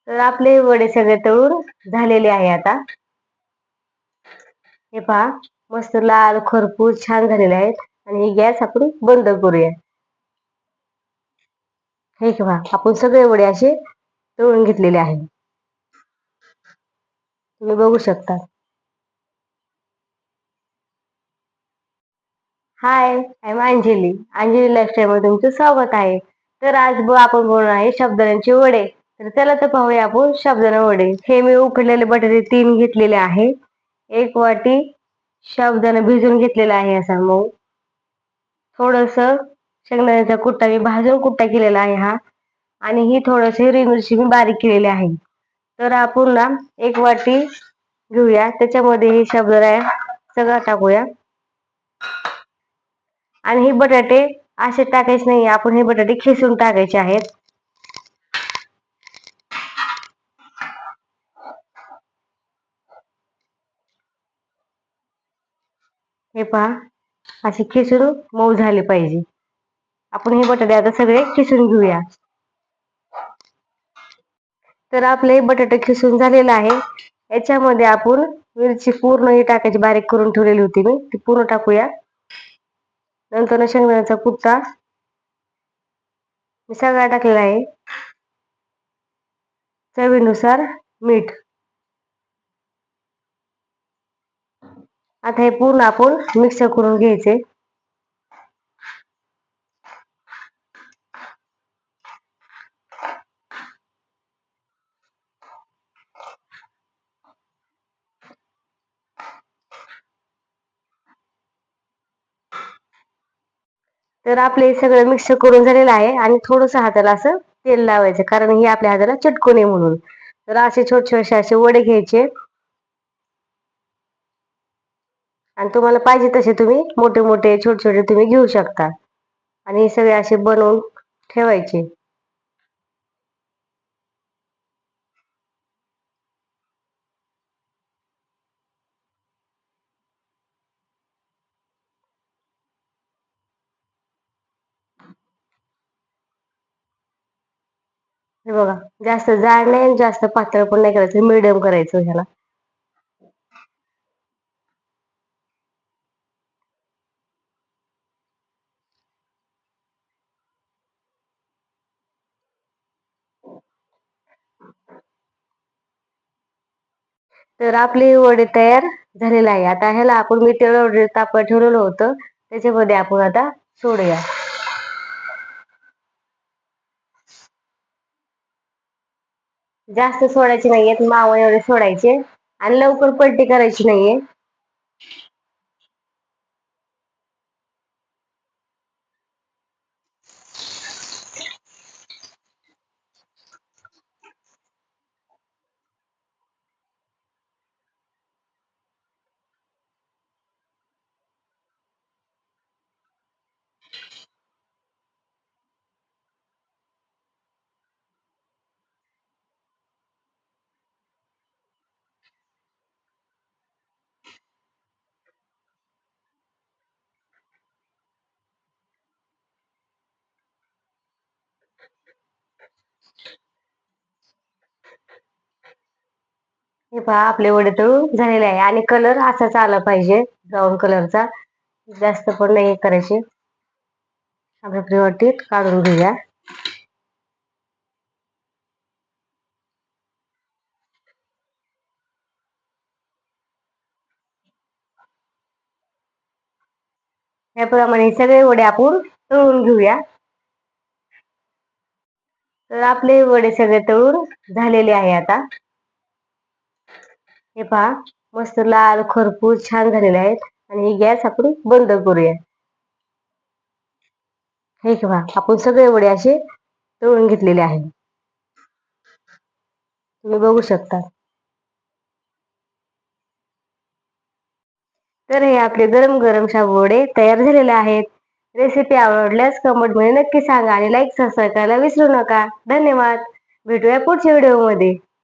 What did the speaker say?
तर आपले वडे सगळे तळून झालेले आहे आता. हे पहा, मस्त लाल खरपूस छान झालेले आहेत. आणि गॅस आपण बंद करूया. हे पहा, आपण सगळे वडे असे तळून घेतलेले आहे. तुम्ही बघू शकता. Hi, I am Anjali. Anjali lifestyle मध्ये तुमचं स्वागत आहे. तर आज आपण बोलणार आहे साबुदाण्याचे वडे. तर चला तर पाहूया आपण साबुदाणा वडे. हे मी उकडलेले बटाटे 3 घेतलेले आहे. 1 वाटी साबुदाणा भिजून घेतलेला आहे असा मऊ. थोडस शेंगदाण्याचा कुट्टा मी भाजून कुट्टा केलेला आहे हा. आणि ही थोडस हिरवी मिरची मी बारीक केलेली आहे. तर आपण ना 1 वाटी घेऊया, त्याच्यामध्ये हे साबुदाणा सगळं टाकूया. आणि हे बटाटे असे टाकायचे नाही, आपण हे बटाटे खिसून टाकायचे आहेत. हे पहा, असे खिसून मऊ झाले पाहिजे. आपण हे बटाटे आता सगळे खिसून घेऊया. तर आपले बटाटे खिसून झालेला आहे. याच्यामध्ये आपण मिरची पूर्ण ही टाकायची, बारीक करून ठेवलेली होती मी, ती पूर्ण टाकूया. नंतर शेंगदाण्याचा कुट्टा मी सगळा टाकलेला आहे. चवीनुसार मीठ. आता हे पूर्ण आपण मिक्स करून घ्यायचे. तर आपले सगळं मिक्स करून झालेलं आहे. आणि थोडंसं हाताला असं तेल लावायचं, कारण हे आपल्या हाताला चिटकू नये म्हणून. तर असे छोटे छोटे असे वडे घ्यायचे. आणि तुम्हाला पाहिजे तसे तुम्ही मोठे मोठे छोटे छोटे तुम्ही घेऊ शकता. आणि हे सगळे असे बनवून ठेवायचे. हे बघा, जास्त जाड नाही जास्त पातळ पण नाही करायचं, मिडियम करायचं ह्याला. तर आपले वडे तयार झालेले आहे. आता ह्याला आपण मी तेल तापत ठेवलेलं होतं, त्याच्यामध्ये आपण आता सोडूया. जास्त सोडायचे नाहीयेत, मावा एवढे सोडायचे. आणि लवकर पलटी करायची नाहीये. हे पहा, आपले वडे तळून झालेले आहे. आणि कलर असाच आला पाहिजे, ब्राऊन कलरचा. जास्त पण नाही करायचे. आपल्या वाटीत काढून घेऊया. याप्रमाणे सगळे वडे आपण तळून घेऊया. तर आपले वडे सगळे तळून झालेले आहे आता. हे पहा, मस्त लाल खरपूस छान झालेले आहेत. आणि गॅस आपण बंद करूया. हे पहा, आपण सगळे वडे असे तळून घेतलेले आहे. तुम्ही बघू शकता. तर हे आपले गरम गरम शाबू वडे तयार झालेले आहेत. रेसिपी आवडल्यास कमेंट मध्ये नक्की सांगा आणि लाईक सबस्क्राईब करायला विसरू नका. धन्यवाद. भेटूया पुढच्या व्हिडिओ मध्ये.